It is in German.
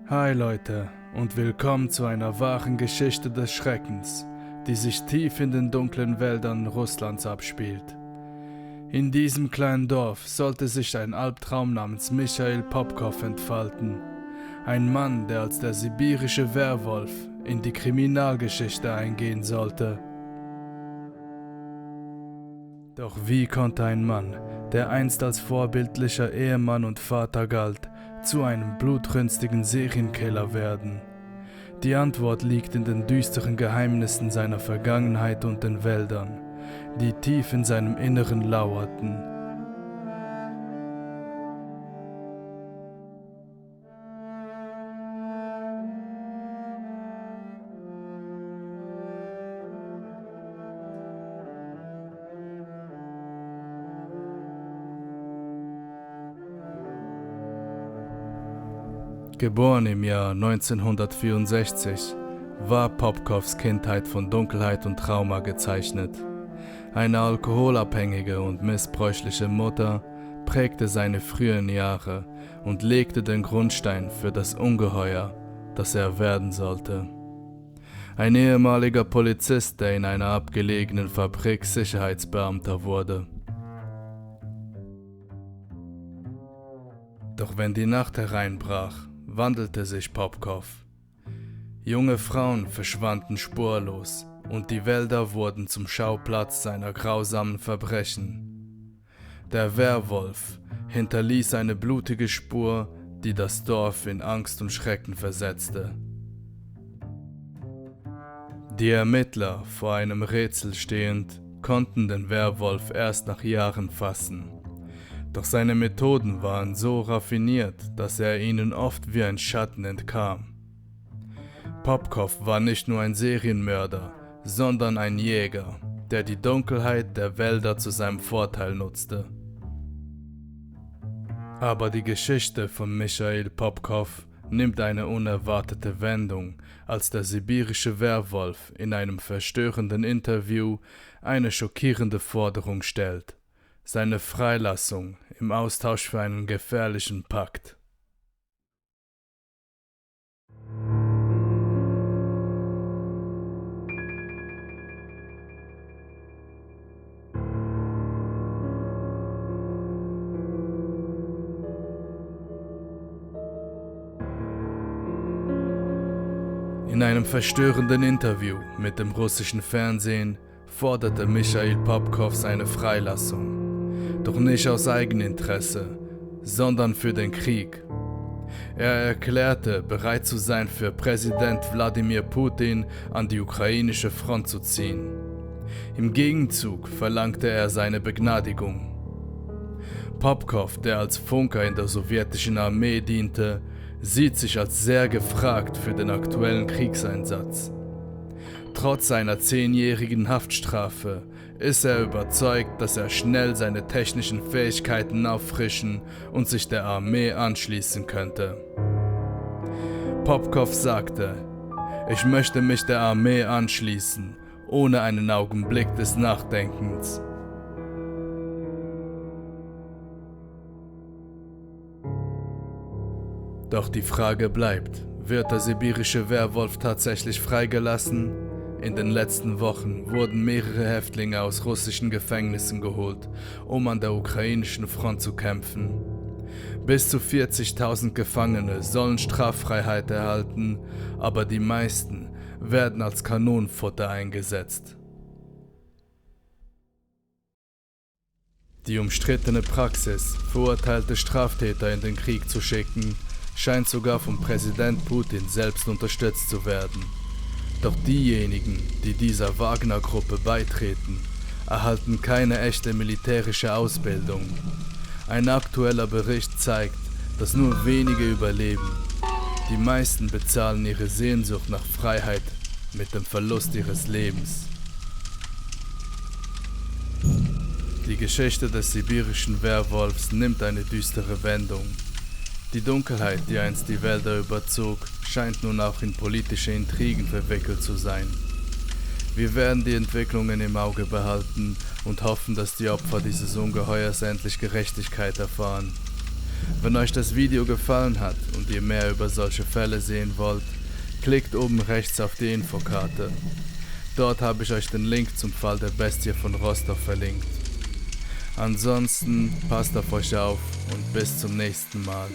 Hi Leute und willkommen zu einer wahren Geschichte des Schreckens, die sich tief in den dunklen Wäldern Russlands abspielt. In diesem kleinen Dorf sollte sich ein Albtraum namens Michail Popkow entfalten. Ein Mann, der als der sibirische Werwolf in die Kriminalgeschichte eingehen sollte. Doch wie konnte ein Mann, der einst als vorbildlicher Ehemann und Vater galt, zu einem blutrünstigen Serienkiller werden? Die Antwort liegt in den düsteren Geheimnissen seiner Vergangenheit und den Wäldern, die tief in seinem Inneren lauerten. Geboren im Jahr 1964, war Popkows Kindheit von Dunkelheit und Trauma gezeichnet. Eine alkoholabhängige und missbräuchliche Mutter prägte seine frühen Jahre und legte den Grundstein für das Ungeheuer, das er werden sollte. Ein ehemaliger Polizist, der in einer abgelegenen Fabrik Sicherheitsbeamter wurde. Doch wenn die Nacht hereinbrach, wandelte sich Popkow. Junge Frauen verschwanden spurlos und die Wälder wurden zum Schauplatz seiner grausamen Verbrechen. Der Werwolf hinterließ eine blutige Spur, die das Dorf in Angst und Schrecken versetzte. Die Ermittler, vor einem Rätsel stehend, konnten den Werwolf erst nach Jahren fassen. Doch seine Methoden waren so raffiniert, dass er ihnen oft wie ein Schatten entkam. Popkow war nicht nur ein Serienmörder, sondern ein Jäger, der die Dunkelheit der Wälder zu seinem Vorteil nutzte. Aber die Geschichte von Michail Popkow nimmt eine unerwartete Wendung, als der sibirische Werwolf in einem verstörenden Interview eine schockierende Forderung stellt: seine Freilassung im Austausch für einen gefährlichen Pakt. In einem verstörenden Interview mit dem russischen Fernsehen forderte Michail Popkow seine Freilassung. Doch nicht aus Eigeninteresse, sondern für den Krieg. Er erklärte, bereit zu sein, für Präsident Wladimir Putin an die ukrainische Front zu ziehen. Im Gegenzug verlangte er seine Begnadigung. Popkow, der als Funker in der sowjetischen Armee diente, sieht sich als sehr gefragt für den aktuellen Kriegseinsatz. Trotz seiner 10-jährigen Haftstrafe ist er überzeugt, dass er schnell seine technischen Fähigkeiten auffrischen und sich der Armee anschließen könnte. Popkow sagte: „Ich möchte mich der Armee anschließen, ohne einen Augenblick des Nachdenkens." Doch die Frage bleibt: Wird der sibirische Werwolf tatsächlich freigelassen? In den letzten Wochen wurden mehrere Häftlinge aus russischen Gefängnissen geholt, um an der ukrainischen Front zu kämpfen. Bis zu 40.000 Gefangene sollen Straffreiheit erhalten, aber die meisten werden als Kanonenfutter eingesetzt. Die umstrittene Praxis, verurteilte Straftäter in den Krieg zu schicken, scheint sogar vom Präsident Putin selbst unterstützt zu werden. Doch diejenigen, die dieser Wagner-Gruppe beitreten, erhalten keine echte militärische Ausbildung. Ein aktueller Bericht zeigt, dass nur wenige überleben. Die meisten bezahlen ihre Sehnsucht nach Freiheit mit dem Verlust ihres Lebens. Die Geschichte des sibirischen Werwolfs nimmt eine düstere Wendung. Die Dunkelheit, die einst die Wälder überzog, scheint nun auch in politische Intrigen verwickelt zu sein. Wir werden die Entwicklungen im Auge behalten und hoffen, dass die Opfer dieses Ungeheuers endlich Gerechtigkeit erfahren. Wenn euch das Video gefallen hat und ihr mehr über solche Fälle sehen wollt, klickt oben rechts auf die Infokarte. Dort habe ich euch den Link zum Fall der Bestie von Rostock verlinkt. Ansonsten passt auf euch auf und bis zum nächsten Mal.